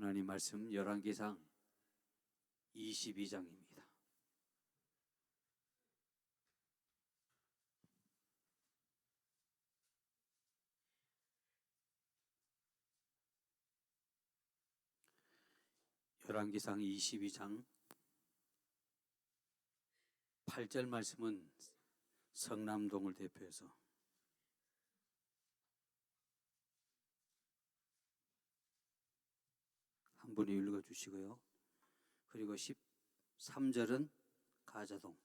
하나님 말씀 열왕기상 22장입니다. 열왕기상 22장 8절 말씀은 성남동을 대표해서 한 분이 읽어주시고요. 그리고 13절은 가자동.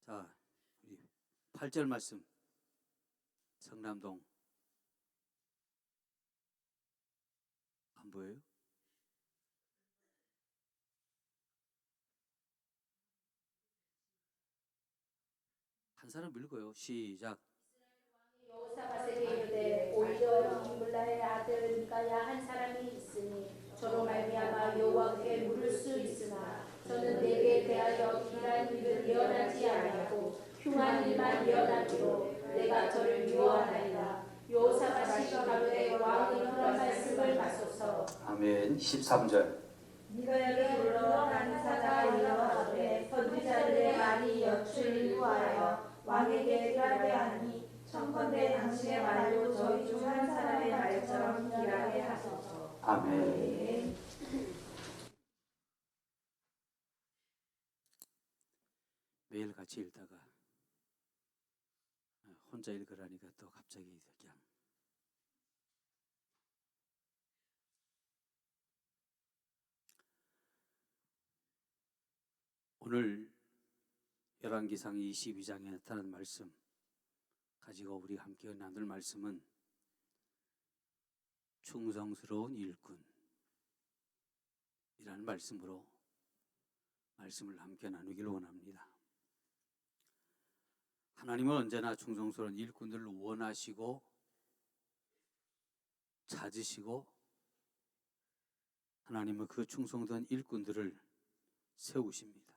자, 우리 8절 말씀 성남동 안 보여요? 한 사람 읽어요. 시작. 여호사밧에게 이르되 오히려 임블라의 아들 미가야 한 사람이 있으니 저로 말미암아 여호와께 물을 수 있으나 저는 내게 대하여 길한 일을 예언하지 아니하고 흉한 일만 예언하기로 내가 저를 미워하나이다. 여호사밧이 가로되 왕이 그런 말씀을 마소서. 아멘. 13절. 미가야를 불러 한 사자가 일어나되 선지자들의 말이 여출을 구하여 왕에게 일하게 하니 청컨대 당신의 말도 저희 중 한 사람의 말처럼 일하게 하소서. 아멘. 매일 같이 읽다가 혼자 읽으라니까 또 갑자기 그냥 오늘 열왕기상 22장에 나타난 말씀 가지고 우리 함께 나눌 말씀은 충성스러운 일꾼이라는 말씀으로 말씀을 함께 나누기를 원합니다. 하나님은 언제나 충성스러운 일꾼들을 원하시고 찾으시고 하나님은 그 충성된 일꾼들을 세우십니다.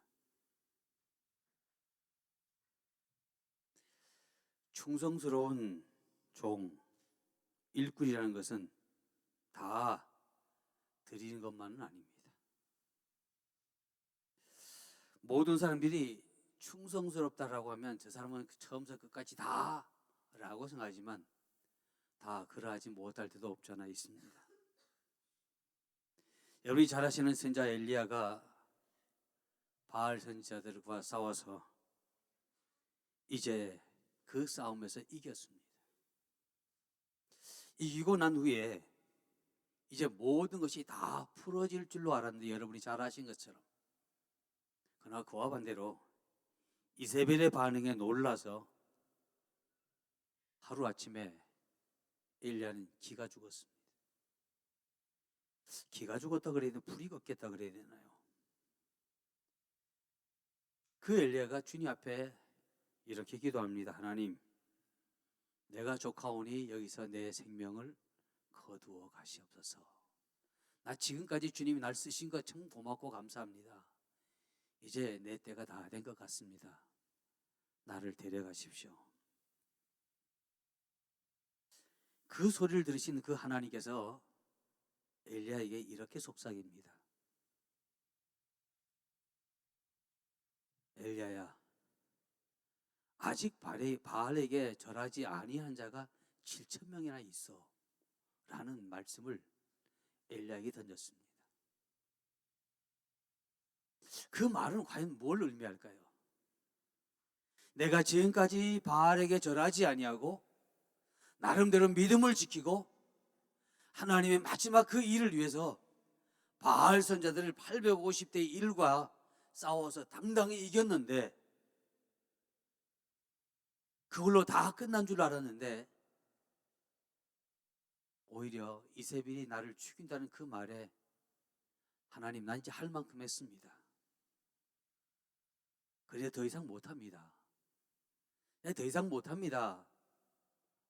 충성스러운 종, 일꾼이라는 것은 다 드리는 것만은 아닙니다. 모든 사람들이 충성스럽다라고 하면 저 사람은 처음부터 끝까지 다 라고 생각하지만 다 그러하지 못할 때도 없지 않아 있습니다. 여러분이 잘 아시는 선지자 엘리야가 바알 선지자들과 싸워서 이제 그 싸움에서 이겼습니다. 이기고 난 후에 이제 모든 것이 다 풀어질 줄로 알았는데 여러분이 잘 아신 것처럼 그러나 그와 반대로 이세벨의 반응에 놀라서 하루아침에 엘리야는 기가 죽었습니다. 기가 죽었다 그래야 되나 불이 껐겠다 그래야 되나요? 그 엘리야가 주님 앞에 이렇게 기도합니다. 하나님, 내가 족하오니 여기서 내 생명을 거두어 가시옵소서. 나 지금까지 주님이 날 쓰신 거 참 고맙고 감사합니다. 이제 내 때가 다 된 것 같습니다. 나를 데려가십시오. 그 소리를 들으신 그 하나님께서 엘리야에게 이렇게 속삭입니다. 엘리야야, 아직 바알에게 절하지 아니한 자가 7,000명이나 있어 라는 말씀을 엘리야에게 던졌습니다. 그 말은 과연 뭘 의미할까요? 내가 지금까지 바알에게 절하지 아니하고 나름대로 믿음을 지키고 하나님의 마지막 그 일을 위해서 바알 선자들을 850대 1과 싸워서 당당히 이겼는데 그걸로 다 끝난 줄 알았는데 오히려 이세벨이 나를 죽인다는 그 말에 하나님, 난 이제 할 만큼 했습니다. 그래 더 이상 못합니다. 더 이상 못합니다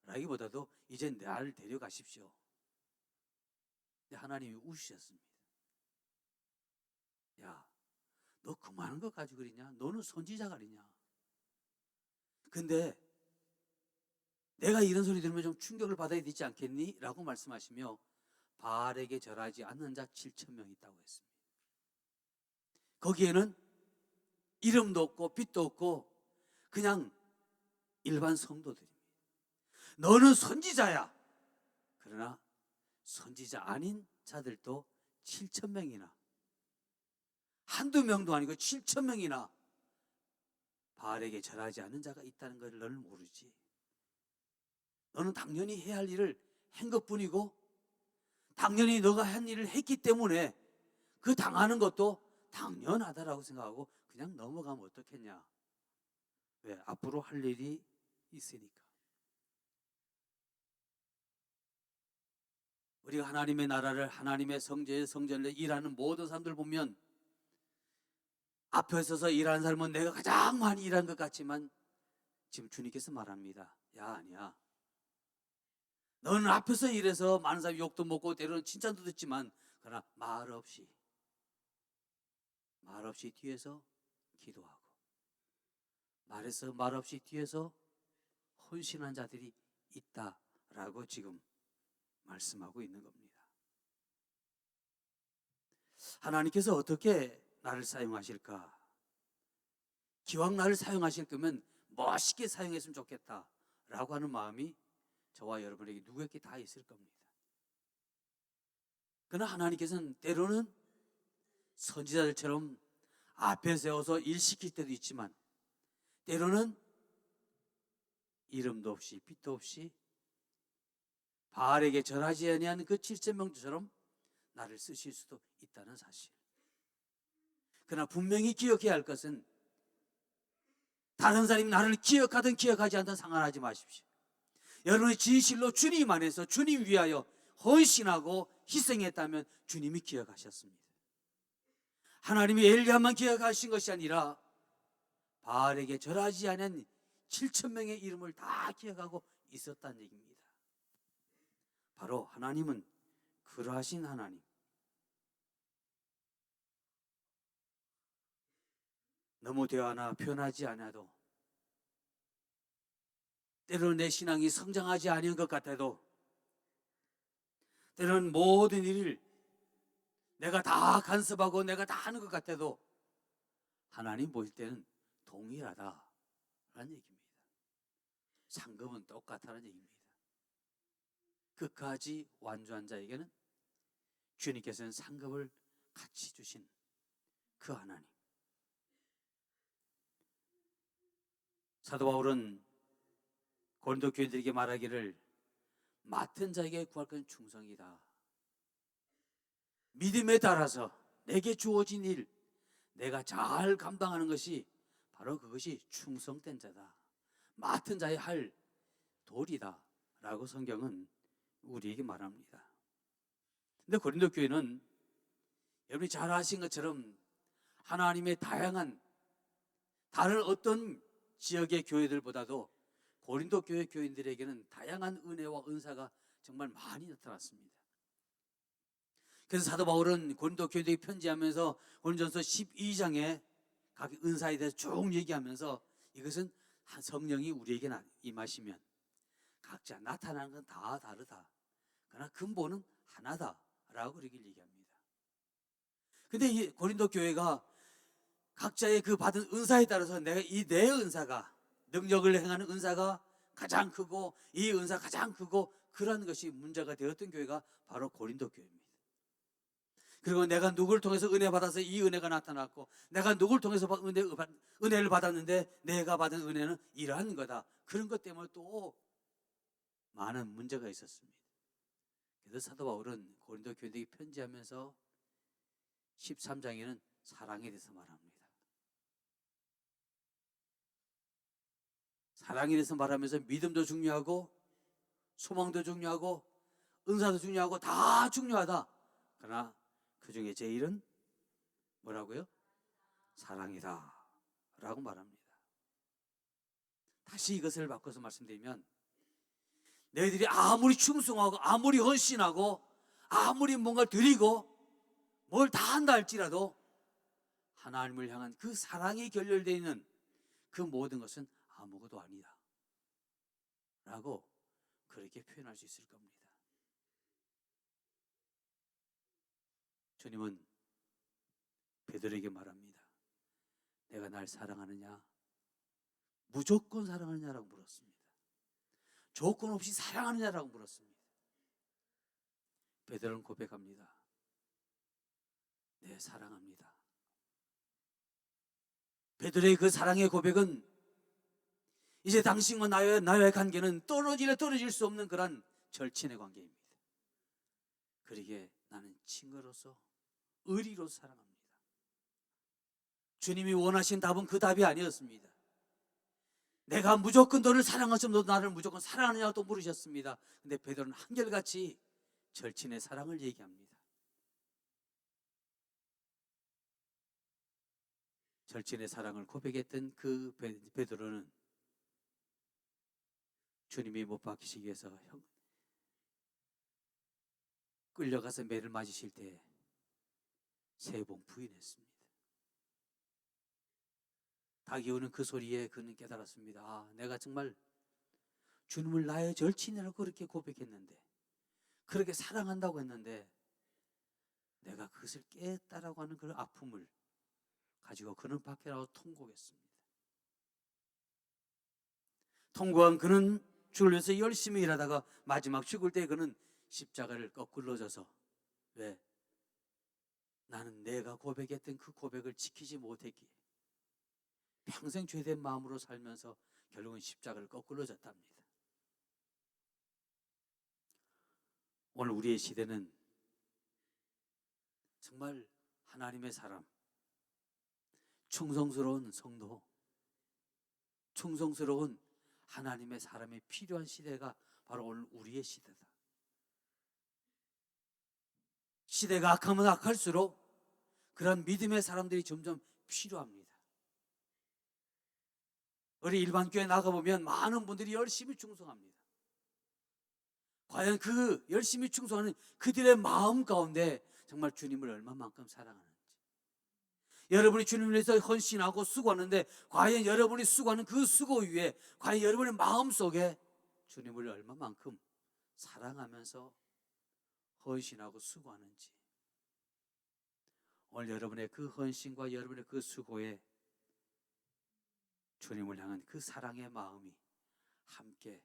라기보다도 이제 나를 데려가십시오. 근데 하나님이 우시셨습니다. 야, 너 그만한 것 가지고 그러냐? 너는 선지자가 아니냐? 근데 내가 이런 소리 들으면 좀 충격을 받아야 되지 않겠니? 라고 말씀하시며 바알에게 절하지 않는 자 7천 명이 있다고 했습니다. 거기에는 이름도 없고 빛도 없고 그냥 일반 성도들입니다. 너는 선지자야. 그러나 선지자 아닌 자들도 7천 명이나, 한두 명도 아니고 7천 명이나 바알에게 절하지 않는 자가 있다는 것을 너는 모르지. 너는 당연히 해야 할 일을 한 것뿐이고 당연히 너가 한 일을 했기 때문에 그 당하는 것도 당연하다라고 생각하고 그냥 넘어가면 어떻겠냐. 왜? 앞으로 할 일이 있으니까. 우리가 하나님의 나라를, 하나님의 성전을 일하는 모든 사람들 보면 앞에 서서 일하는 사람은 내가 가장 많이 일한 것 같지만 지금 주님께서 말합니다. 야, 아니야. 너는 앞에서 일해서 많은 사람이 욕도 먹고 때로는 칭찬도 듣지만 그러나 말 없이 뒤에서 기도하고 말 없이 뒤에서 헌신한 자들이 있다라고 지금 말씀하고 있는 겁니다. 하나님께서 어떻게 나를 사용하실까? 기왕 나를 사용하실 거면 멋있게 사용했으면 좋겠다라고 하는 마음이 저와 여러분에게 누구에게 다 있을 겁니다. 그러나 하나님께서는 때로는 선지자들처럼 앞에 세워서 일 시킬 때도 있지만 때로는 이름도 없이 빛도 없이 바알에게 절하지 아니하는 그 7천 명처럼 나를 쓰실 수도 있다는 사실. 그러나 분명히 기억해야 할 것은 다른 사람이 나를 기억하든 기억하지 않든 상관하지 마십시오. 여러분의 진실로 주님 안에서 주님 위하여 헌신하고 희생했다면 주님이 기억하셨습니다. 하나님이 엘리야만 기억하신 것이 아니라 바알에게 절하지 않은 7천 명의 이름을 다 기억하고 있었다는 얘기입니다. 바로 하나님은 그러하신 하나님. 너무 대화나 표현하지 않아도 때로는 내 신앙이 성장하지 않은 것 같아도 때로는 모든 일을 내가 다 간섭하고 내가 다 하는 것 같아도 하나님 보실 때는 동일하다라는 얘기입니다. 상급은 똑같다는 얘기입니다. 끝까지 완주한 자에게는 주님께서는 상급을 같이 주신 그 하나님. 사도 바울은 고린도 교인들에게 말하기를 맡은 자에게 구할 것은 충성이다. 믿음에 따라서 내게 주어진 일 내가 잘 감당하는 것이 바로 그것이 충성된 자다. 맡은 자의 할 도리다 라고 성경은 우리에게 말합니다. 근데 고린도 교회는 여러분이 잘 아신 것처럼 하나님의 다양한 다른 어떤 지역의 교회들보다도 고린도 교회 교인들에게는 다양한 은혜와 은사가 정말 많이 나타났습니다. 그래서 사도 바울은 고린도 교회들에게 편지하면서 고린도전서 12장에 각 은사에 대해서 쭉 얘기하면서 이것은 한 성령이 우리에게 임하시면 각자 나타나는 건 다 다르다. 그러나 근본은 하나다라고 그렇게 얘기합니다. 근데 이 고린도 교회가 각자의 그 받은 은사에 따라서 내가 이 내 은사가 능력을 행하는 은사가 가장 크고 이 은사 가장 크고 그런 것이 문제가 되었던 교회가 바로 고린도 교회입니다. 그리고 내가 누구를 통해서 은혜 받아서 이 은혜가 나타났고 내가 누구를 통해서 은혜를 받았는데 내가 받은 은혜는 이러한 거다. 그런 것 때문에 또 많은 문제가 있었습니다. 그래서 사도 바울은 고린도 교회에게 편지하면서 13장에는 사랑에 대해서 말합니다. 사랑에 대해서 말하면서 믿음도 중요하고 소망도 중요하고 은사도 중요하고 다 중요하다. 그러나 그 중에 제일은 뭐라고요? 사랑이다 라고 말합니다. 다시 이것을 바꿔서 말씀드리면 너희들이 아무리 충성하고 아무리 헌신하고 아무리 뭔가를 드리고 뭘 다 한다 할지라도 하나님을 향한 그 사랑이 결렬되어 있는 그 모든 것은 아무것도 아니다 라고 그렇게 표현할 수 있을 겁니다. 주님은 베드로에게 말합니다. 내가 날 사랑하느냐? 무조건 사랑하느냐라고 물었습니다. 조건 없이 사랑하느냐라고 물었습니다. 베드로는 고백합니다. 네, 사랑합니다. 베드로의 그 사랑의 고백은 이제 당신과 나의 관계는 떨어질 수 없는 그런 절친의 관계입니다. 그러기에 나는 친구로서 의리로서 사랑합니다. 주님이 원하신 답은 그 답이 아니었습니다. 내가 무조건 너를 사랑하시면 너도 나를 무조건 사랑하느냐고 또 물으셨습니다. 근데 베드로는 한결같이 절친의 사랑을 얘기합니다. 절친의 사랑을 고백했던 그 베드로는 주님이 못 박히시기 위해서 끌려가서 매를 맞으실 때 세 번 부인했습니다. 닭이 우는 그 소리에 그는 깨달았습니다. 아, 내가 정말 주님을 나의 절친이라고 그렇게 고백했는데, 그렇게 사랑한다고 했는데, 내가 그것을 깼다라고 하는 그 아픔을 가지고 그는 밖에 나와 통곡했습니다. 통곡한 그는 주를 위해서 열심히 일하다가 마지막 죽을 때 그는 십자가를 거꾸로 져서, 왜? 나는 내가 고백했던 그 고백을 지키지 못했기에 평생 죄된 마음으로 살면서 결국은 십자가를 거꾸로 졌답니다. 오늘 우리의 시대는 정말 하나님의 사람, 충성스러운 성도, 충성스러운 하나님의 사람이 필요한 시대가 바로 오늘 우리의 시대다. 시대가 악하면 악할수록 그런 믿음의 사람들이 점점 필요합니다. 우리 일반 교회 나가보면 많은 분들이 열심히 충성합니다. 과연 그 열심히 충성하는 그들의 마음 가운데 정말 주님을 얼마만큼 사랑하는지, 여러분이 주님을 위해서 헌신하고 수고하는데 과연 여러분이 수고하는 그 수고 위에 과연 여러분의 마음속에 주님을 얼마만큼 사랑하면서 헌신하고 수고하는지, 오늘 여러분의 그 헌신과 여러분의 그 수고에 주님을 향한 그 사랑의 마음이 함께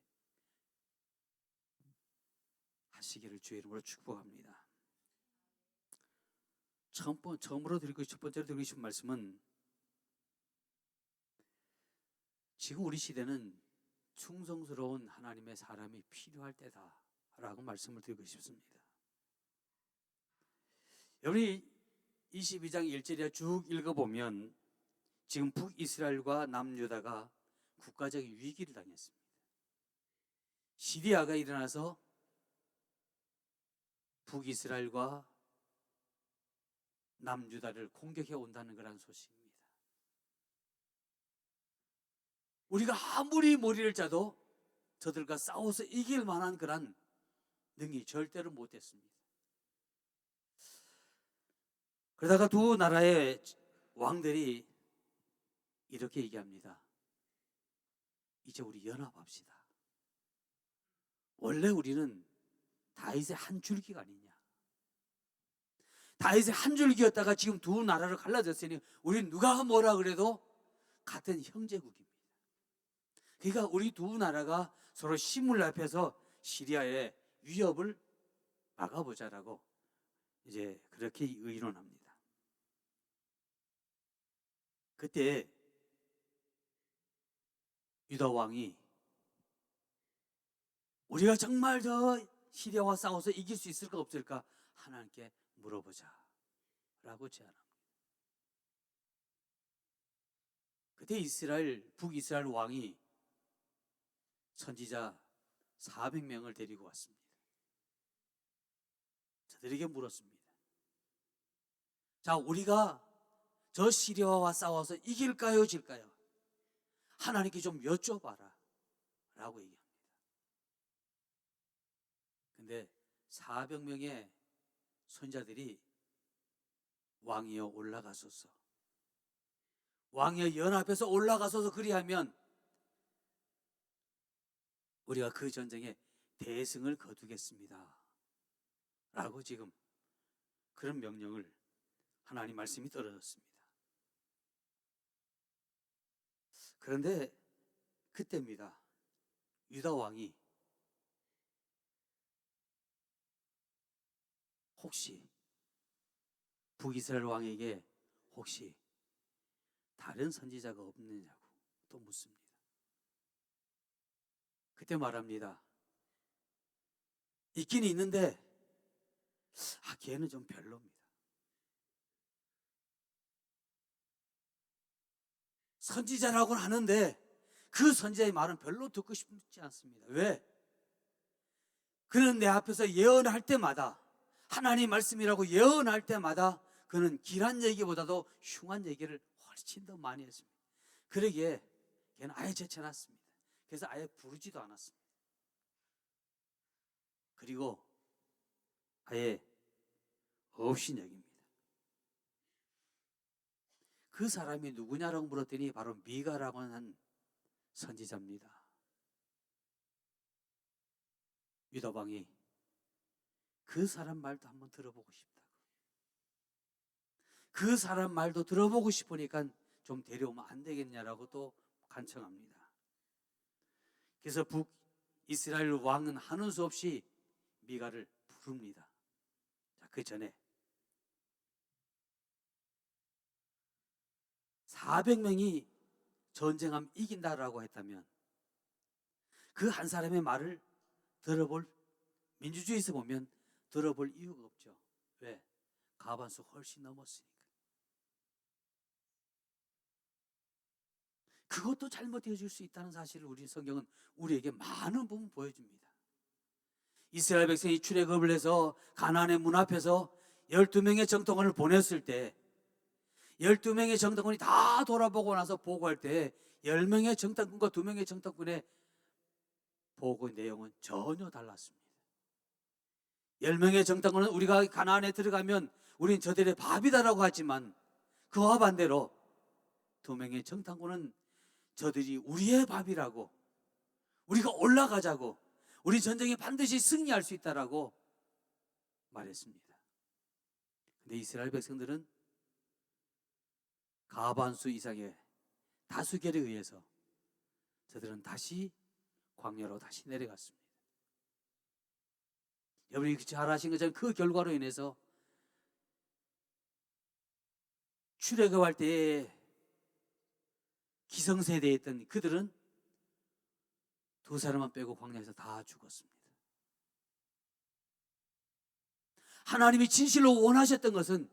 하시기를 주의 이름으로 축복합니다. 처음으로 드리고 첫 번째로 드리고 싶은 말씀은, 지금 우리 시대는 충성스러운 하나님의 사람이 필요할 때다라고 말씀을 드리고 싶습니다. 여러분이 22장 1절에 쭉 읽어보면 지금 북이스라엘과 남유다가 국가적인 위기를 당했습니다. 시리아가 일어나서 북이스라엘과 남유다를 공격해 온다는 그런 소식입니다. 우리가 아무리 머리를 짜도 저들과 싸워서 이길 만한 그런 능력이 절대로 못했습니다. 그러다가 두 나라의 왕들이 이렇게 얘기합니다. 이제 우리 연합합시다. 원래 우리는 다윗의 한 줄기가 아니냐. 다윗의 한 줄기였다가 지금 두 나라로 갈라졌으니 우리는 누가 뭐라 그래도 같은 형제국입니다. 그러니까 우리 두 나라가 서로 힘을 합해서 시리아의 위협을 막아보자라고 이제 그렇게 의논합니다. 그때 유다 왕이 우리가 정말 저 시리아와 싸워서 이길 수 있을까 없을까 하나님께 물어보자 라고 제안합니다. 그때 북이스라엘 왕이 선지자 400명을 데리고 왔습니다. 저들에게 물었습니다. 자, 우리가 저 시리아와 싸워서 이길까요, 질까요? 하나님께 좀 여쭤봐라 라고 얘기합니다. 근데 400명의 선자들이 왕이여 올라가소서, 왕이여 연합해서 올라가소서, 그리하면 우리가 그 전쟁에 대승을 거두겠습니다 라고 지금 그런 명령을 하나님 말씀이 떨어졌습니다. 그런데 그때입니다. 유다 왕이 혹시 북이스라엘 왕에게 혹시 다른 선지자가 없느냐고 또 묻습니다. 그때 말합니다. 있긴 있는데 걔는 좀 별로입니다. 선지자라고는 하는데 그 선지자의 말은 별로 듣고 싶지 않습니다. 왜? 그는 내 앞에서 예언할 때마다, 하나님 말씀이라고 예언할 때마다 그는 길한 얘기보다도 흉한 얘기를 훨씬 더 많이 했습니다. 그러기에 걔는 아예 제쳐놨습니다. 그래서 아예 부르지도 않았습니다. 그리고 아예 없인 얘기입니다. 그 사람이 누구냐라고 물었더니 바로 미가라고 하는 선지자입니다. 유다 왕이 그 사람 말도 한번 들어보고 싶다고, 그 사람 말도 들어보고 싶으니까 좀 데려오면 안 되겠냐라고 또 간청합니다. 그래서 북이스라엘 왕은 하는 수 없이 미가를 부릅니다. 자, 그 전에 400명이 전쟁하면 이긴다라고 했다면 그 한 사람의 말을 들어볼, 민주주의에서 보면 들어볼 이유가 없죠. 왜? 가반수 훨씬 넘었으니까. 그것도 잘못되어질 수 있다는 사실을 우리 성경은 우리에게 많은 부분 보여줍니다. 이스라엘 백성이 출애굽을 해서 가나안의 문 앞에서 12명의 정통원을 보냈을 때 12명의 정탐꾼이 다 돌아보고 나서 보고할 때 10명의 정탐꾼과 2명의 정탐꾼의 보고 내용은 전혀 달랐습니다. 10명의 정탐꾼은 우리가 가나안에 들어가면 우린 저들의 밥이다라고 하지만 그와 반대로 2명의 정탐꾼은 저들이 우리의 밥이라고, 우리가 올라가자고, 우리 전쟁에 반드시 승리할 수 있다라고 말했습니다. 근데 이스라엘 백성들은 가반수 이상의 다수결에 의해서 저들은 다시 광야로 다시 내려갔습니다. 여러분이 잘 아신 것처럼 그 결과로 인해서 출애굽할 때에 기성세대에 있던 그들은 2사람만 빼고 광야에서 다 죽었습니다. 하나님이 진실로 원하셨던 것은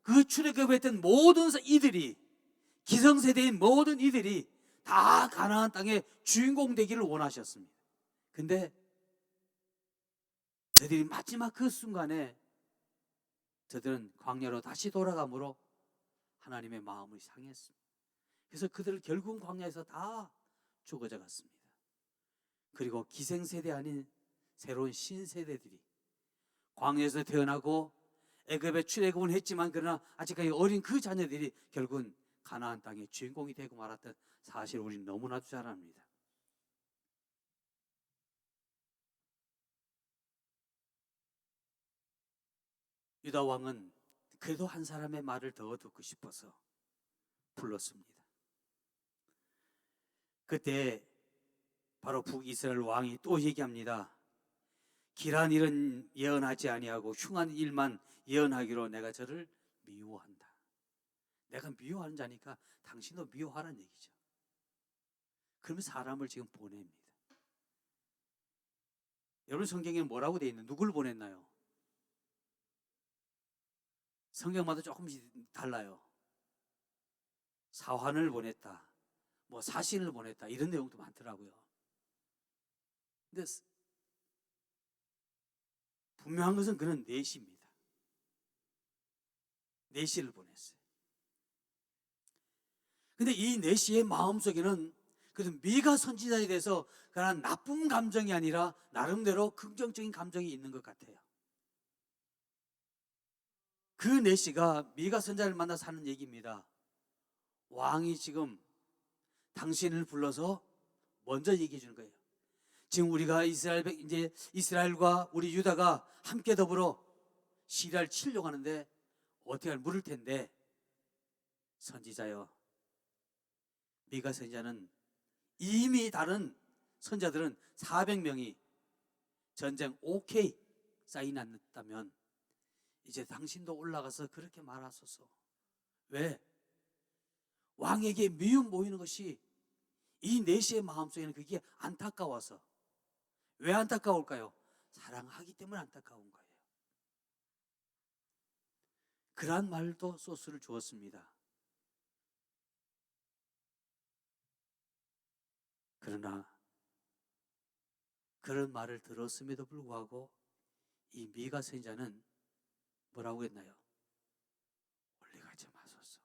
그 출애굽했던 모든 이들이, 기성세대인 모든 이들이 다 가나안 땅의 주인공 되기를 원하셨습니다. 근데 저들이 마지막 그 순간에 저들은 광야로 다시 돌아감으로 하나님의 마음을 상했습니다. 그래서 그들을 결국은 광야에서 다 죽어져 갔습니다. 그리고 기생세대 아닌 새로운 신세대들이 광야에서 태어나고 애굽에 출애굽은 했지만 그러나 아직까지 어린 그 자녀들이 결국은 가나안 땅의 주인공이 되고 말았던 사실 우리는 너무나도 잘 압니다. 유다 왕은 그래도 한 사람의 말을 더 듣고 싶어서 불렀습니다. 그때 바로 북이스라엘 왕이 또 얘기합니다. 길한 일은 예언하지 아니하고 흉한 일만 예언하기로 내가 저를 미워한다. 내가 미워하는 자니까 당신도 미워하라는 얘기죠. 그러면 사람을 지금 보냅니다. 여러분 성경에는 뭐라고 되어 있나요? 누굴 보냈나요? 성경마다 조금씩 달라요. 사환을 보냈다, 뭐 사신을 보냈다, 이런 내용도 많더라고요. 근데 분명한 것은 그는 넷입니다. 넷을 보냈어요. 근데 이 넷의 마음속에는 그래도 미가 선지자에 대해서 그런 나쁜 감정이 아니라 나름대로 긍정적인 감정이 있는 것 같아요. 그 넷이가 미가 선지자를 만나서 하는 얘기입니다. 왕이 지금 당신을 불러서 먼저 얘기해 주는 거예요. 지금 우리가 이제 이스라엘과 우리 유다가 함께 더불어 시리아를 치려고 하는데 어떻게 할 물을 텐데, 선지자여, 미가 선지자는 이미 다른 선자들은 400명이 전쟁 오케이 사인 안 했다면 이제 당신도 올라가서 그렇게 말하소서. 왜? 왕에게 미움 보이는 것이 이 내시의 마음속에는 그게 안타까워서. 왜 안타까울까요? 사랑하기 때문에 안타까운 거예요. 그러한 말도 소스를 주었습니다. 그러나 그런 말을 들었음에도 불구하고 이 미가 선지자는 뭐라고 했나요? 올라가지 마소서.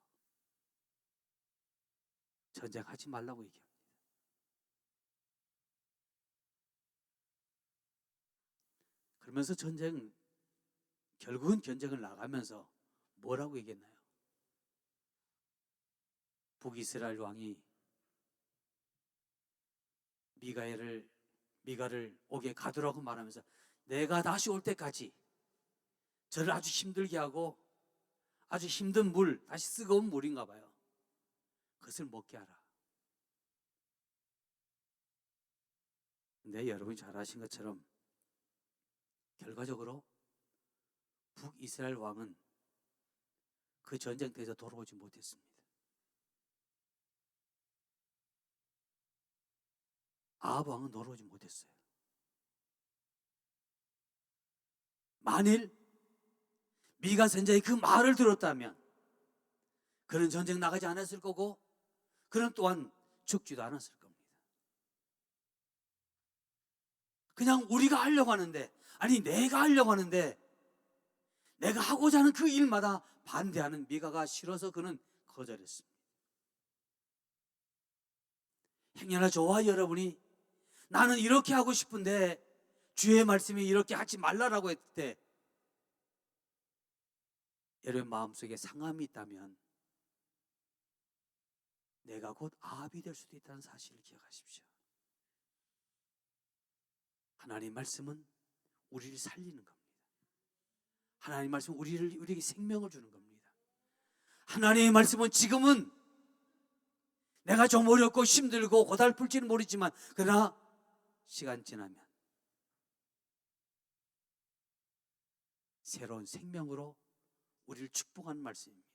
전쟁하지 말라고 얘기합니다. 그러면서 결국은 전쟁을 나가면서 뭐라고 얘기했나요? 북이스라엘 왕이 미가를 옥에 가두라고 말하면서 내가 다시 올 때까지 저를 아주 힘들게 하고 아주 힘든 물, 다시 뜨거운 물인가 봐요. 그것을 먹게 하라. 근데 여러분이 잘 아신 것처럼 결과적으로 북이스라엘 왕은 그 전쟁터에서 돌아오지 못했습니다. 아합 왕은 돌아오지 못했어요. 만일 미가 선지자의 그 말을 들었다면 그는 전쟁 나가지 않았을 거고 그는 또한 죽지도 않았을 겁니다. 그냥 우리가 하려고 하는데, 아니 내가 하려고 하는데 내가 하고자 하는 그 일마다 반대하는 미가가 싫어서 그는 거절했습니다. 행여나 저와 여러분이 나는 이렇게 하고 싶은데 주의 말씀이 이렇게 하지 말라라고 했을 때 여러분 마음속에 상함이 있다면 내가 곧 아합이 될 수도 있다는 사실을 기억하십시오. 하나님 말씀은 우리를 살리는 겁니다. 하나님 말씀은 우리에게 생명을 주는 겁니다. 하나님의 말씀은 지금은 내가 좀 어렵고 힘들고 고달플지는 모르지만 그러나 시간 지나면 새로운 생명으로 우리를 축복하는 말씀입니다.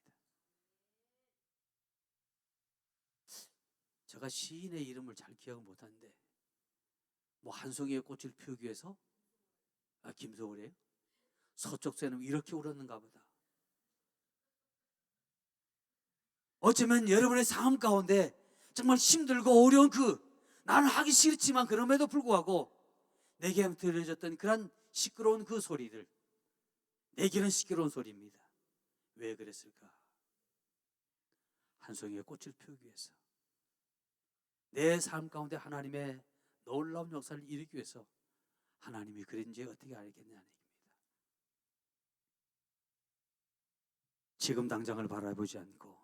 제가 시인의 이름을 잘 기억 못하는데 뭐 한 송이의 꽃을 피우기 위해서 김소월이에요? 서쪽 새는 이렇게 울었는가 보다. 어쩌면 여러분의 삶 가운데 정말 힘들고 어려운 나는 하기 싫지만 그럼에도 불구하고 내게 들려졌던 그런 시끄러운 그 소리들, 내게는 시끄러운 소리입니다. 왜 그랬을까? 한 송이의 꽃을 피우기 위해서, 내 삶 가운데 하나님의 놀라운 역사를 이루기 위해서 하나님이 그런지 어떻게 알겠냐는 얘기입니다. 지금 당장을 바라보지 않고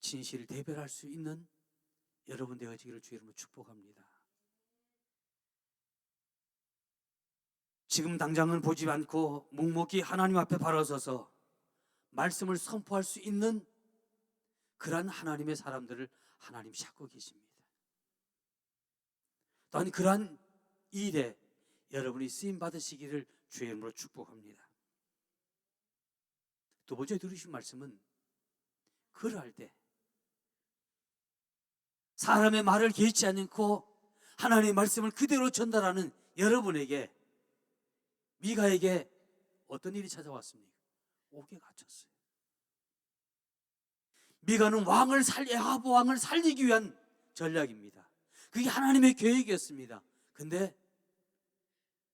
진실을 대별할 수 있는 여러분 되어지기를 주의 이름으로 축복합니다. 지금 당장은 보지 않고 묵묵히 하나님 앞에 바로 서서 말씀을 선포할 수 있는 그러한 하나님의 사람들을 하나님 찾고 계십니다. 또한 그러한 일에 여러분이 쓰임 받으시기를 주의 이름으로 축복합니다. 두 번째 들으신 말씀은 그럴 때 사람의 말을 개의치 않고 하나님의 말씀을 그대로 전달하는 여러분에게, 미가에게 어떤 일이 찾아왔습니까? 옥에 갇혔어요. 미가는 아합 왕을 살리기 위한 전략입니다. 그게 하나님의 계획이었습니다. 근데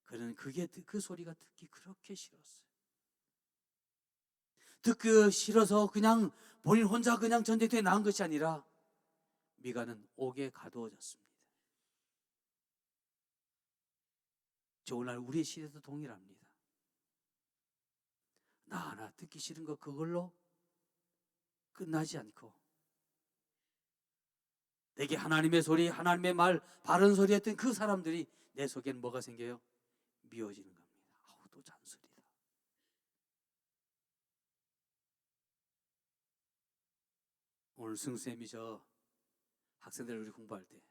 그는 그 소리가 듣기 그렇게 싫었어요. 듣기 싫어서 그냥 본인 혼자 그냥 전쟁터에 나간 것이 아니라 미가는 옥에 가두어졌습니다. 저 오늘날 우리의 시대도 동일합니다. 나 하나 듣기 싫은 거 그걸로 끝나지 않고 내게 하나님의 소리, 하나님의 말, 바른 소리 했던 그 사람들이 내 속에는 뭐가 생겨요? 미워지는 겁니다. 아우, 또 잔소리다. 오늘 승쌤이 저 학생들 우리 공부할 때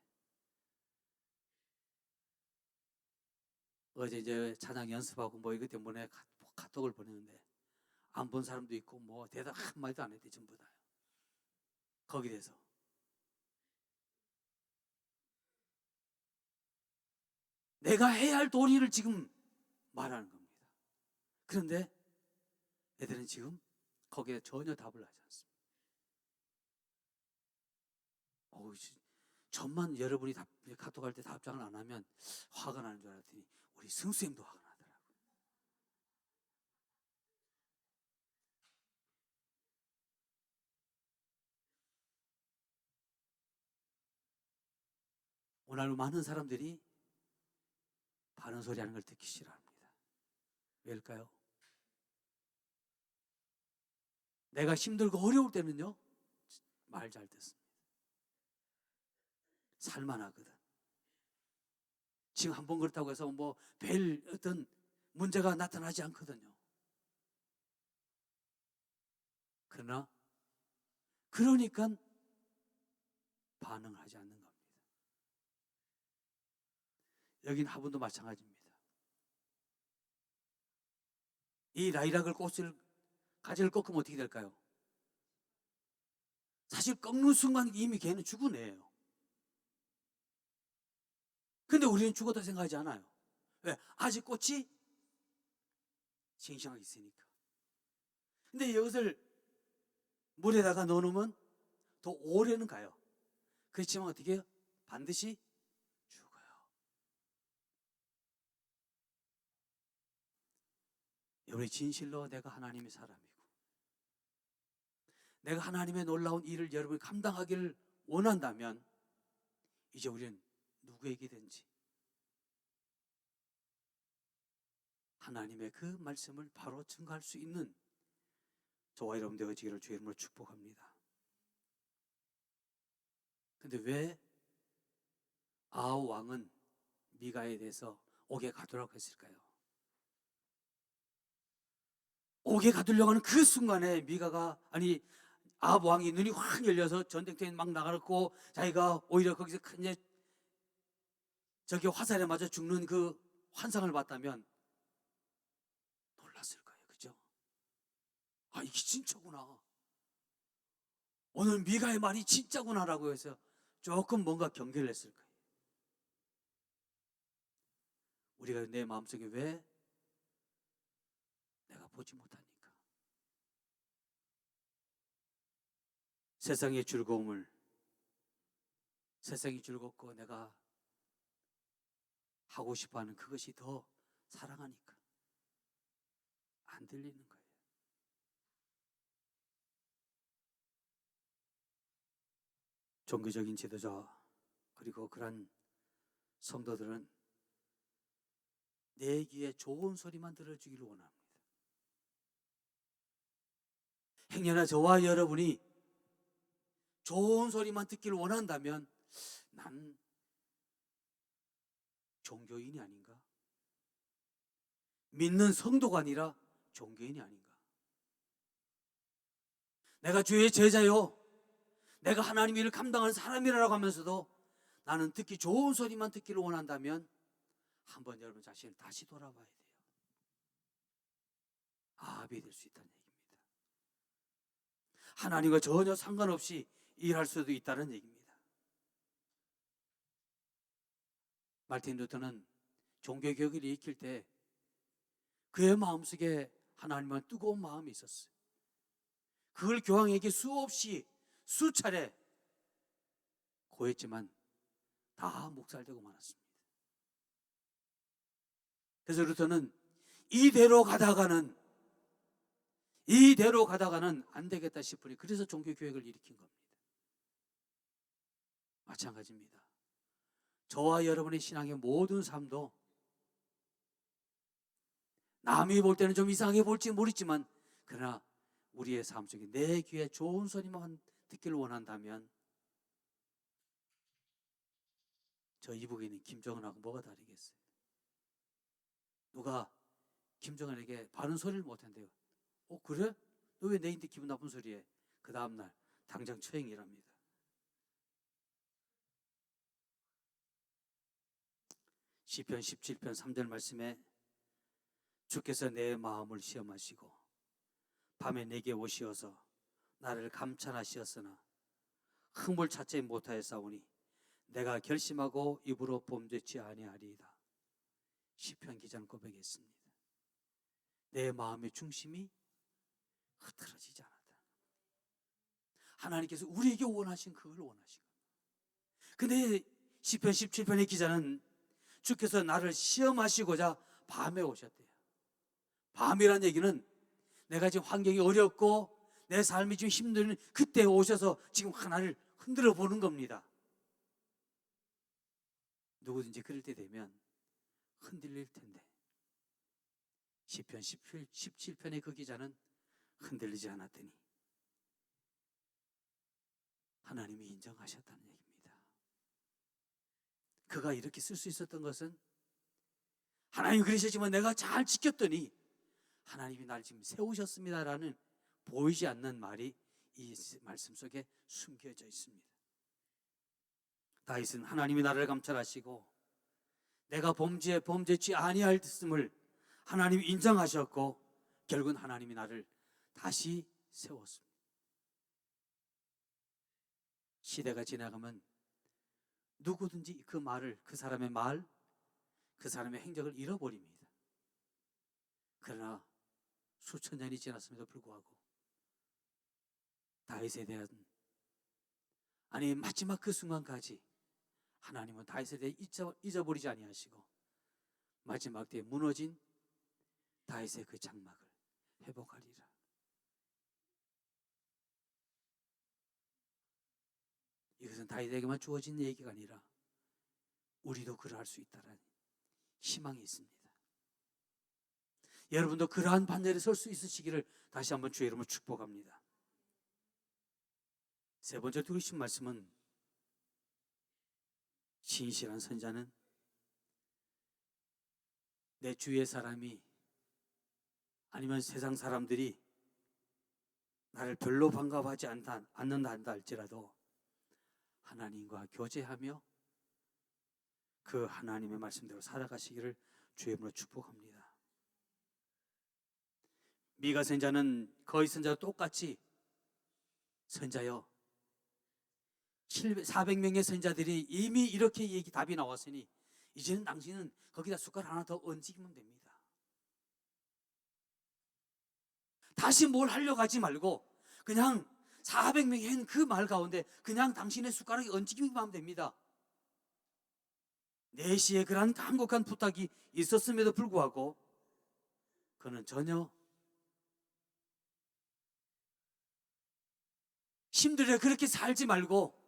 어제 이제 찬양 연습하고 뭐 이것 때문에 카톡을 보냈는데 안 본 사람도 있고 뭐 대답 한마디도 안 했대. 전부 다 거기에 대해서 내가 해야 할 도리를 지금 말하는 겁니다. 그런데 애들은 지금 거기에 전혀 답을 하지 않습니다. 전만 여러분이 카톡할 때 답장을 안 하면 화가 나는 줄 알았더니 우리 승수님도 화가 나더라고요. 오늘 많은 사람들이 바른 소리 하는 걸 듣기 싫어합니다. 왜일까요? 내가 힘들고 어려울 때는요 말 잘 듣습니다. 살만하거든. 지금 한번 그렇다고 해서 뭐 별 어떤 문제가 나타나지 않거든요. 그러니까 반응을 하지 않는 겁니다. 여긴 화분도 마찬가지입니다. 이 라이락을 가지를 꺾으면 어떻게 될까요? 사실 꺾는 순간 이미 걔는 죽은 애예요. 근데 우리는 죽었다 생각하지 않아요. 왜? 아직 꽃이 싱싱하게 있으니까. 근데 이것을 물에다가 넣어놓으면 더 오래는 가요. 그렇지만 어떻게 해요? 반드시 죽어요. 여러분이 진실로 내가 하나님의 사람이고 내가 하나님의 놀라운 일을 여러분이 감당하기를 원한다면 이제 우리는 누구에게든지 하나님의 그 말씀을 바로 증거할 수 있는 저와 여러분 되어지기를 주의 이름으로 축복합니다. 근데 왜 아합 왕은 미가에 대해서 옥에 가두라고 했을까요? 옥에 가두려고 하는 그 순간에 아합 왕이 눈이 확 열려서 전쟁터에 막 나가고 자기가 오히려 거기서 큰 저기 화살에 맞아 죽는 그 환상을 봤다면 놀랐을 거예요. 그죠? 아, 이게 진짜구나. 오늘 미가의 말이 진짜구나라고 해서 조금 뭔가 경계를 했을 거예요. 우리가 내 마음속에 왜 내가 보지 못하니까 세상이 즐겁고 내가 하고 싶어하는 그것이 더 사랑하니까 안 들리는 거예요. 종교적인 지도자 그리고 그런 성도들은 내 귀에 좋은 소리만 들어주기를 원합니다. 행여나 저와 여러분이 좋은 소리만 듣기를 원한다면 난 종교인이 아닌가? 믿는 성도가 아니라 종교인이 아닌가? 내가 주의 제자요, 내가 하나님 일을 감당하는 사람이라고 하면서도 나는 듣기 좋은 소리만 듣기를 원한다면 한번 여러분 자신을 다시 돌아봐야 돼요. 아합이 될 수 있다는 얘기입니다. 하나님과 전혀 상관없이 일할 수도 있다는 얘기입니다. 말틴 루터는 종교개혁을 일으킬 때 그의 마음속에 하나님과 뜨거운 마음이 있었어요. 그걸 교황에게 수차례 고했지만 다 묵살되고 말았습니다. 그래서 루터는 이대로 가다가는 안 되겠다 싶으니 그래서 종교개혁을 일으킨 겁니다. 마찬가지입니다. 저와 여러분의 신앙의 모든 삶도 남이 볼 때는 좀 이상하게 볼지 모르지만 그러나 우리의 삶 속에 내 귀에 좋은 소리만 듣기를 원한다면 저 이북에 있는 김정은하고 뭐가 다르겠어요? 누가 김정은에게 바른 소리를 못한대요. 그래? 너 왜 내인데 기분 나쁜 소리 해? 그 다음날 당장 처형이랍니다. 시편 17편 3절 말씀에 주께서 내 마음을 시험하시고 밤에 내게 오시어서 나를 감찰하시었으나 흠을 찾지 못하였사오니 내가 결심하고 입으로 범죄치 아니하리이다. 시편 기자는 고백했습니다. 내 마음의 중심이 흐트러지지 않았다. 하나님께서 우리에게 원하신 그걸 원하신 거예요. 근데 시편 17편의 기자는 주께서 나를 시험하시고자 밤에 오셨대요. 밤이란 얘기는 내가 지금 환경이 어렵고 내 삶이 좀 힘든 그때 오셔서 지금 하나를 흔들어 보는 겁니다. 누구든지 그럴 때 되면 흔들릴 텐데 시편 17편의 그 기자는 흔들리지 않았더니 하나님이 인정하셨다는 얘기입니다. 그가 이렇게 쓸 수 있었던 것은 하나님 그러셨지만 내가 잘 지켰더니 하나님이 날 지금 세우셨습니다라는 보이지 않는 말이 이 말씀 속에 숨겨져 있습니다. 다윗은 하나님이 나를 감찰하시고 내가 범죄치 아니하였음을 하나님이 인정하셨고 결국은 하나님이 나를 다시 세웠습니다. 시대가 지나가면 누구든지 그 말을, 그 사람의 말, 그 사람의 행적을 잃어버립니다. 그러나 수천 년이 지났음에도 불구하고 다윗에 대한 마지막 그 순간까지 하나님은 다윗에 대해 잊어버리지 아니하시고 마지막 때에 무너진 다윗의 그 장막을 회복하리라. 이것은 다윗에게만 주어진 얘기가 아니라 우리도 그러할 수 있다는 희망이 있습니다. 여러분도 그러한 반열에 설 수 있으시기를 다시 한번 주의 이름으로 축복합니다. 세 번째 들으신 말씀은 신실한 선자는 내 주위의 사람이 아니면 세상 사람들이 나를 별로 반가워하지 않는다 할지라도 하나님과 교제하며 그 하나님의 말씀대로 살아가시기를 주의 이름으로 축복합니다. 미가 선자는 거의 선자와 똑같이 선자여 400명의 선자들이 이미 이렇게 답이 나왔으니 이제는 당신은 거기다 숟갈 하나 더 얹기면 됩니다. 다시 뭘 하려고 하지 말고 그냥 400명이 한 그 말 가운데 그냥 당신의 숟가락에 얹기만 하면 됩니다. 내시에 그러한 간곡한 부탁이 있었음에도 불구하고 그는 전혀 힘들게 그렇게 살지 말고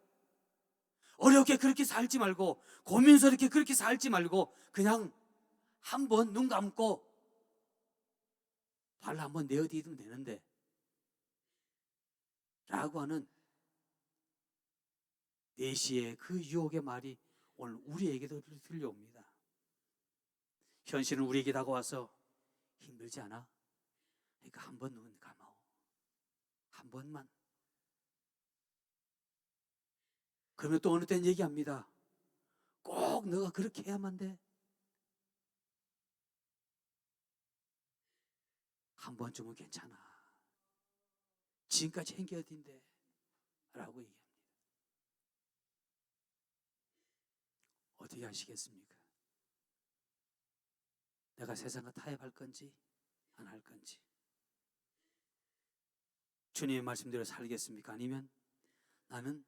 어렵게 그렇게 살지 말고 고민스럽게 그렇게 살지 말고 그냥 한번 눈 감고 발 한번 내어디디면 되는데 라고 하는 내시의 그 유혹의 말이 오늘 우리에게도 들려옵니다. 현실은 우리에게 다가와서 힘들지 않아? 그러니까 한 번 눈 감아오. 한 번만. 그러면 또 어느 때는 얘기합니다. 꼭 너가 그렇게 해야만 돼. 한 번쯤은 괜찮아. 지금까지 한 게 어딘데? 라고 얘기합니다. 어떻게 하시겠습니까? 내가 세상과 타협할 건지 안 할 건지 주님의 말씀대로 살겠습니까? 아니면 나는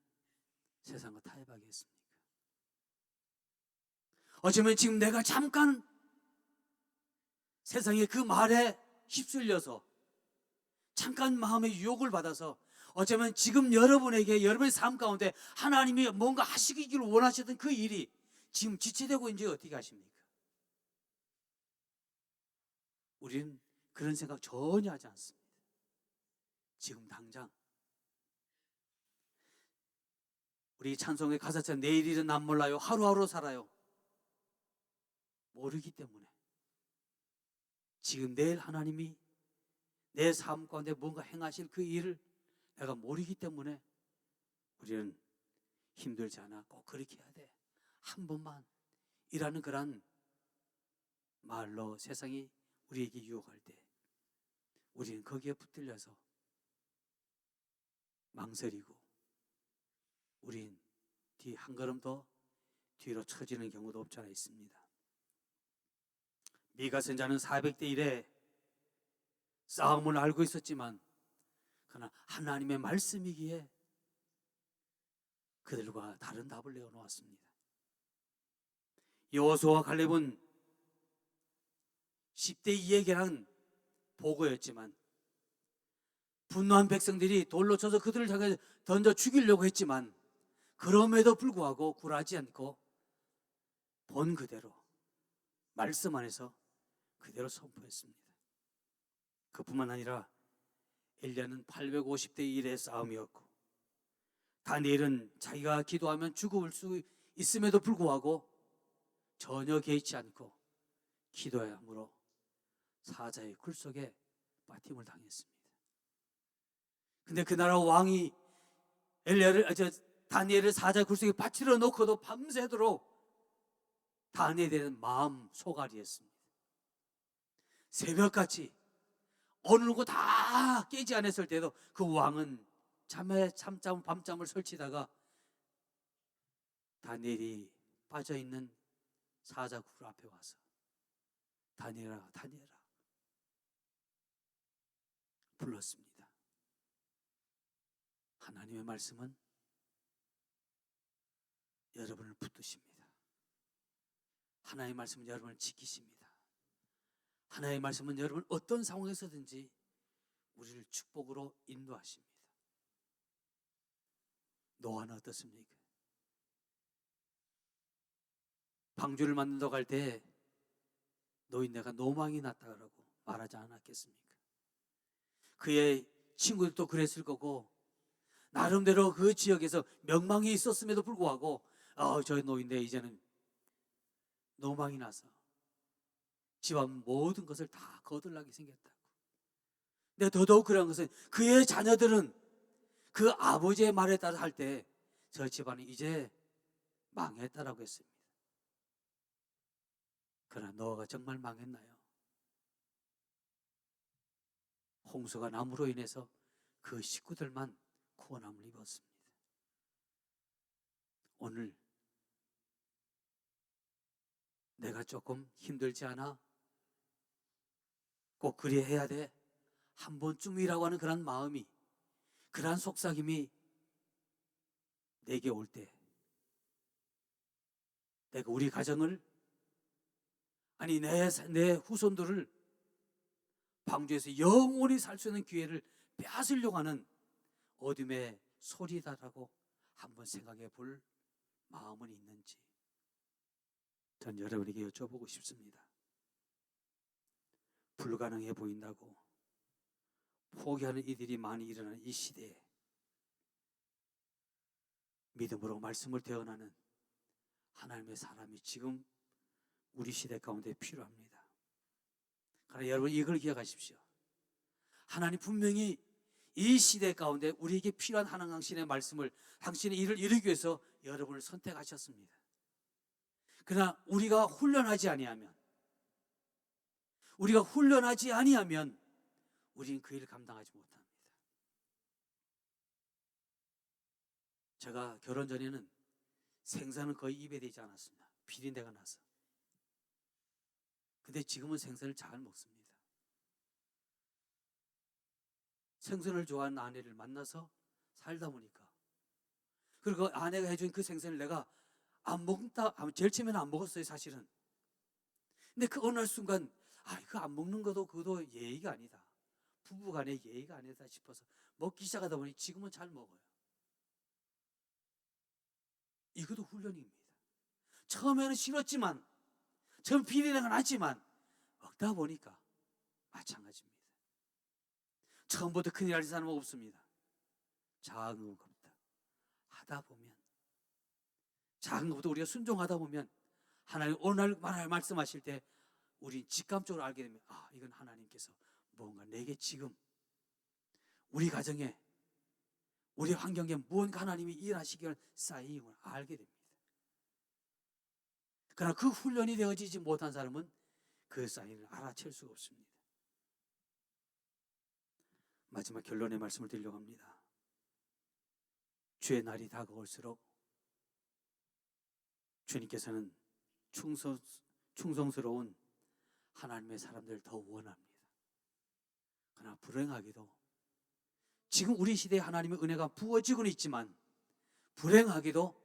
세상과 타협하겠습니까? 어쩌면 지금 내가 잠깐 세상의 그 말에 휩쓸려서 잠깐 마음의 유혹을 받아서 어쩌면 지금 여러분에게 여러분의 삶 가운데 하나님이 뭔가 하시기를 원하셨던 그 일이 지금 지체되고 있는지 어떻게 하십니까? 우리는 그런 생각 전혀 하지 않습니다. 지금 당장 우리 찬송의 가사처럼 내일 일은 난 몰라요. 하루하루 살아요. 모르기 때문에. 지금 내일 하나님이 내 삶 가운데 뭔가 행하실 그 일을 내가 모르기 때문에 우리는 힘들지 않아. 꼭 그렇게 해야 돼. 한 번만 이라는 그런 말로 세상이 우리에게 유혹할 때 우리는 거기에 붙들려서 망설이고 우린 뒤 한 걸음 더 뒤로 처지는 경우도 없지 않아 있습니다. 미가 선자는 400대 1에 싸움을 알고 있었지만 그러나 하나님의 말씀이기에 그들과 다른 답을 내어놓았습니다. 여호수아와 갈렙은 10대 2에게는 보고였지만 분노한 백성들이 돌로 쳐서 그들을 향해 던져 죽이려고 했지만 그럼에도 불구하고 굴하지 않고 본 그대로 말씀 안에서 그대로 선포했습니다. 그뿐만 아니라 엘리야는 850대 1의 싸움이었고 다니엘은 자기가 기도하면 죽을 수 있음에도 불구하고 전혀 개의치 않고 기도해야 하므로 사자의 굴 속에 빠팀을 당했습니다. 근데 그 나라 왕이 다니엘을 사자의 굴 속에 빠뜨려 놓고도 밤새도록 다니엘에 대한 마음 소갈이했습니다. 새벽같이 어느 누구 다 깨지 않았을 때도 그 왕은 밤잠을 설치다가 다니엘이 빠져있는 사자 굴 앞에 와서 다니엘아 다니엘아 불렀습니다. 하나님의 말씀은 여러분을 붙드십니다. 하나님의 말씀은 여러분을 지키십니다. 하나님의 말씀은 여러분 어떤 상황에서든지 우리를 축복으로 인도하십니다. 노아는 어떻습니까? 방주를 만든다고 할 때 노인네가 노망이 났다고 말하지 않았겠습니까? 그의 친구들도 그랬을 거고 나름대로 그 지역에서 명망이 있었음에도 불구하고 저 노인네 이제는 노망이 나서 집안 모든 것을 다 거들나게 생겼다고. 근데 더더욱 그런 것은 그의 자녀들은 그 아버지의 말에 따라 할 때 저 집안은 이제 망했다라고 했습니다. 그러나 노아가 정말 망했나요? 홍수가 나무로 인해서 그 식구들만 구원함을 입었습니다. 오늘 내가 조금 힘들지 않아? 꼭 그리 해야 돼? 한 번쯤이라고 하는 그런 마음이, 그런 속삭임이 내게 올 때 내가 우리 가정을 아니 내 후손들을 방주에서 영원히 살 수 있는 기회를 빼앗으려고 하는 어둠의 소리다라고 한번 생각해 볼 마음은 있는지 전 여러분에게 여쭤보고 싶습니다. 불가능해 보인다고 포기하는 이들이 많이 일어나는 이 시대에 믿음으로 말씀을 대언하는 하나님의 사람이 지금 우리 시대 가운데 필요합니다. 그러나 여러분 이걸 기억하십시오. 하나님 분명히 이 시대 가운데 우리에게 필요한 하나님 당신의 말씀을 당신의 일을 이루기 위해서 여러분을 선택하셨습니다. 그러나 우리가 훈련하지 아니하면 우리는 그 일을 감당하지 못합니다. 제가 결혼 전에는 생선은 거의 입에 대지 않았습니다. 비린내가 나서. 근데 지금은 생선을 잘 먹습니다. 생선을 좋아하는 아내를 만나서 살다 보니까 그리고 아내가 해준 그 생선을 내가 안 먹다, 제일 처음에는 안 먹었어요 사실은. 근데 그 어느 순간 그거 안 먹는 것도 그것도 예의가 아니다, 부부간의 예의가 아니다 싶어서 먹기 시작하다 보니 지금은 잘 먹어요. 이것도 훈련입니다. 처음에는 싫었지만, 처음 비린내가 났지만 먹다 보니까 마찬가지입니다. 처음부터 큰일 날 사람은 없습니다. 작은 겁니다. 하다 보면 작은 것부터 우리가 순종하다 보면 하나님 오늘 말씀하실 때 우리 직감적으로 알게 되면 이건 하나님께서 뭔가 내게 지금 우리 가정에 우리 환경에 무언가 하나님이 일하시기를 쌓임을 알게 됩니다. 그러나 그 훈련이 되어지지 못한 사람은 그 사인을 알아챌 수가 없습니다. 마지막 결론의 말씀을 드리려고 합니다. 주의 날이 다가올수록 주님께서는 충성스러운 하나님의 사람들을 더 원합니다. 그러나 불행하게도 지금 우리 시대에 하나님의 은혜가 부어지고는 있지만 불행하게도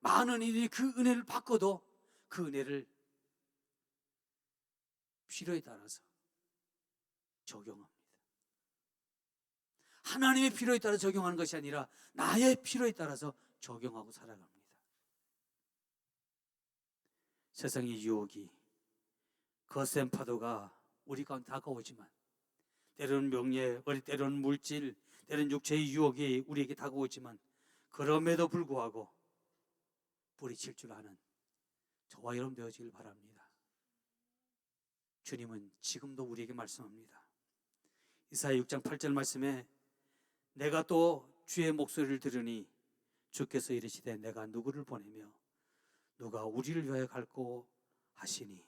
많은 이들이 그 은혜를 받고도 그 은혜를 필요에 따라서 적용합니다. 하나님의 필요에 따라 적용하는 것이 아니라 나의 필요에 따라서 적용하고 살아갑니다. 세상의 유혹이 거센 파도가 우리 가운데 다가오지만 때로는 명예, 때로는 물질, 때로는 육체의 유혹이 우리에게 다가오지만 그럼에도 불구하고 뿌리칠 줄 아는 저와 여러분 되어지길 바랍니다. 주님은 지금도 우리에게 말씀합니다. 이사야 6장 8절 말씀에 내가 또 주의 목소리를 들으니 주께서 이르시되 내가 누구를 보내며 누가 우리를 위하여 갈고 하시니.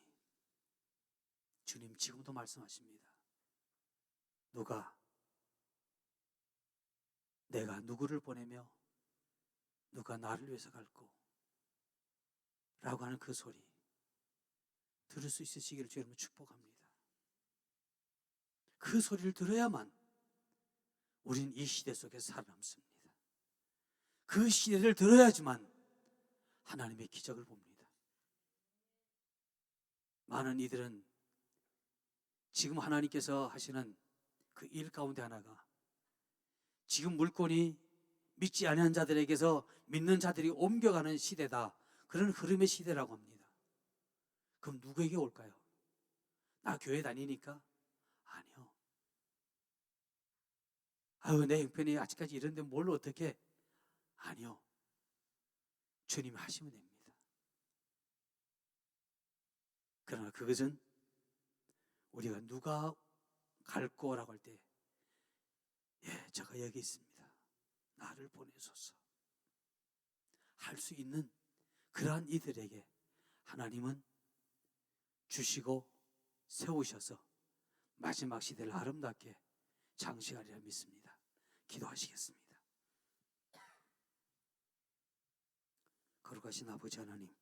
주님 지금도 말씀하십니다. 내가 누구를 보내며 누가 나를 위해서 갈고 라고 하는 그 소리 들을 수 있으시기를 주 여러분 축복합니다. 그 소리를 들어야만 우린 이 시대 속에서 살아남습니다. 그 시대를 들어야지만 하나님의 기적을 봅니다. 많은 이들은 지금 하나님께서 하시는 그 일 가운데 하나가 지금 물건이 믿지 아니한 자들에게서 믿는 자들이 옮겨가는 시대다. 그런 흐름의 시대라고 합니다. 그럼 누구에게 올까요? 나 교회 다니니까? 아니요. 내 형편이 아직까지 이런데 뭘 어떻게? 아니요. 주님이 하시면 됩니다. 그러나 그것은 우리가 누가 갈 거라고 할 때 제가 여기 있습니다. 나를 보내소서 할 수 있는 그러한 이들에게 하나님은 주시고 세우셔서 마지막 시대를 아름답게 장식하리라 믿습니다. 기도하시겠습니다. 거룩하신 아버지 하나님,